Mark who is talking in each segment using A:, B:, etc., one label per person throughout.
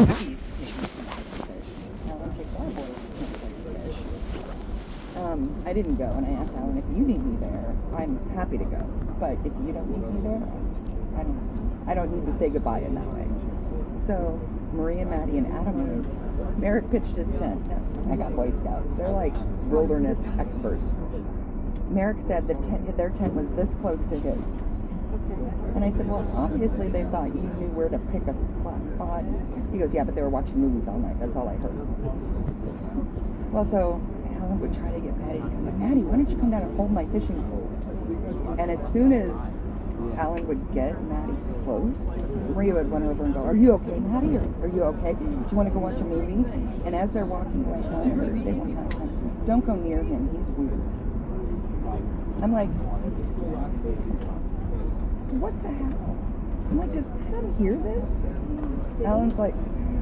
A: He's fishing for fish. Alan takes our boys to Kansas fish. I didn't go, and I asked Alan, if you need me there, I'm happy to go. But if you don't need me there, I don't need to say goodbye in that way. So Marie and Maddie and Adam went. Merrick pitched his tent. I got Boy Scouts. They're like wilderness experts. Merrick said their tent was this close to his. And I said, well, obviously they thought you knew where to pick a flat spot. He goes, yeah, but they were watching movies all night. That's all I heard. Well, so Alan would try to get Maddie to come back. Maddie, why don't you come down and hold my fishing pole? And as soon as Alan would get Maddie close, Maria would run over and go, are you okay, Maddie? Are you okay? Do you want to go watch a movie? And as they're walking away, I heard her say one time, don't go near him. He's weird. I'm like, what the hell? I'm like, does Adam hear this? Alan's like,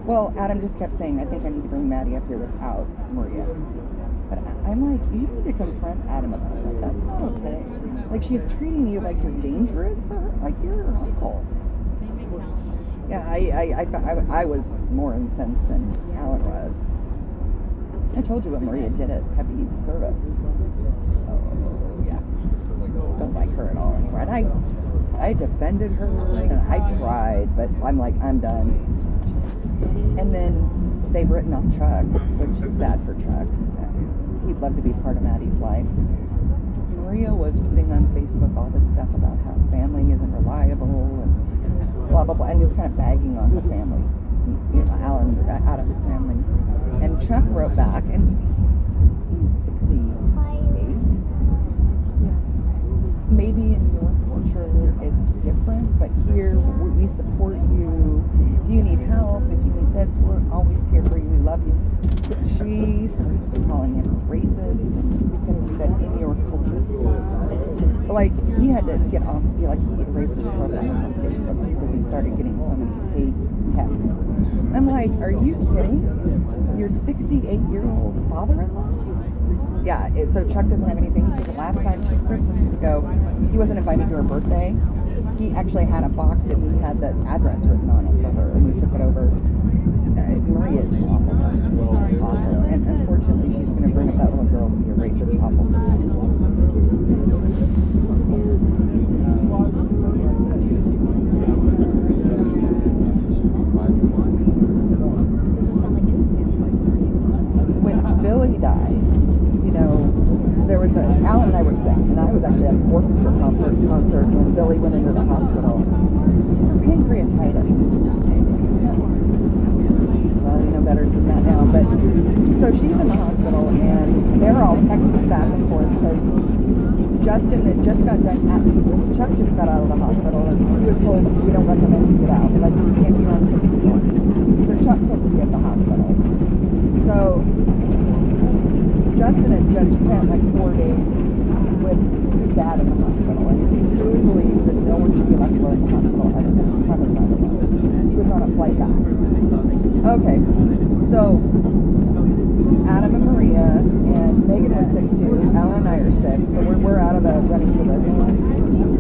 A: well, Adam just kept saying, I think I need to bring Maddie up here without Maria. But I'm like, you need to confront Adam about that. That's not okay. Like, she's treating you like you're dangerous for her. Like, you're her uncle. Yeah, I was more incensed than Alan was. I told you what Maria did at Pepe's service. Oh, yeah. Don't like her at all anymore. And I defended her, and I tried, but I'm like, I'm done. And then they've written off Chuck, which is sad for Chuck. He'd love to be part of Maddie's life. Maria was putting on Facebook all this stuff about how family isn't reliable and blah, blah, blah, and just kind of bagging on the family, you know, Adam's family. And Chuck wrote back, and he's 68. Maybe in your culture it's different, but here we support you. If you need help, if you need this, we're always here for you. We love you. She started calling him racist because he said in your culture. Like, he had to get off, like, he erased his profile on Facebook because he started getting so many hate texts. I'm like, are you kidding? Your 68-year-old father-in-law? Yeah, so Chuck doesn't have anything. So the last time, 2 Christmases ago, he wasn't invited to her birthday. He actually had a box and he had the address written on it for her, and we took it over. Maria is awful. Awful. And unfortunately, she's going to bring up that little girl to be a racist, awful person. When Billy died, you know, there was Alan and I were sick, and I was actually at an orchestra concert when Billy went into the hospital for pancreatitis. Well, we know better than that now, but so she's in the hospital, and they're all texting back and forth because Justin had just got done Chuck just got out of the hospital, and he was told, we don't recommend you get out. Like, you can't be on sick anymore. So Chuck couldn't be at the hospital. So Justin had just spent like 4 days with his dad in the hospital, and he truly believes that no one should be left alone in the hospital other than his mother. She was on a flight back. Okay, so Adam and Maria and Megan was sick too. Alan and I are sick, so we're out of the running for this.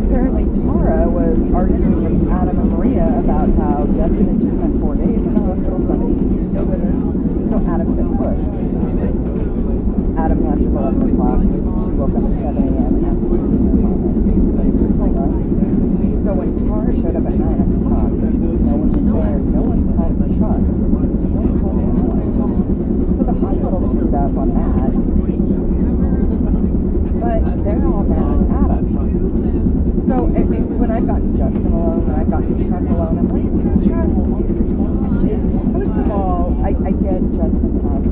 A: Apparently Tara was arguing with Adam and Maria about how Justin had just spent 4 days in the hospital, somebody needs to stay with her. So Adam said, look. Adam left at 11 o'clock. She woke up at 7 a.m. and asked her to be her mom. So when Tara showed up at 9 o'clock, no one was there. No one called Chuck. No one called Alan. So the hospital screwed up on that. But they're all mad at Adam. So when I've gotten Justin alone, when I've gotten Chuck alone, I'm like, Chuck, first of all, I get Justin has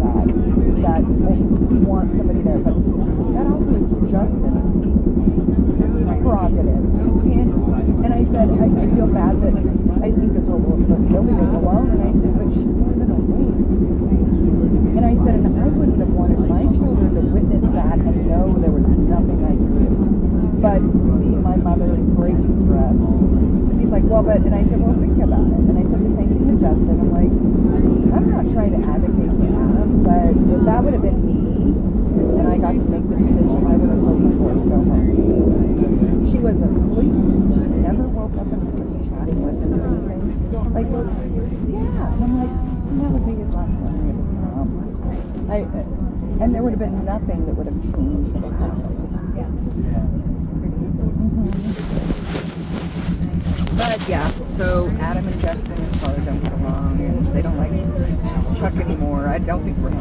A: that he wants somebody there, but that also is Justin's prerogative. You can't, and I said, I feel bad that I think this whole Billy was alone, and I said, but she wasn't awake. And I said, and I wouldn't have wanted my children to witness that and know there was nothing I could do. But see my mother in great distress. He's like, well, but, and I said, well, think about it. And I said the same thing to Justin. I'm like, I'm not trying to advocate for Adam, but if that would have been me, and I got to make the decision, I would have told my boys to go home. She was asleep. She never woke up and was chatting with him or anything. Like, Yeah, and I'm like, that would be his last memory of his mom. And there would have been nothing that would have changed about it. But yeah, so Adam and Justin and Carla don't get along, and they don't like Chuck anymore. I don't think we're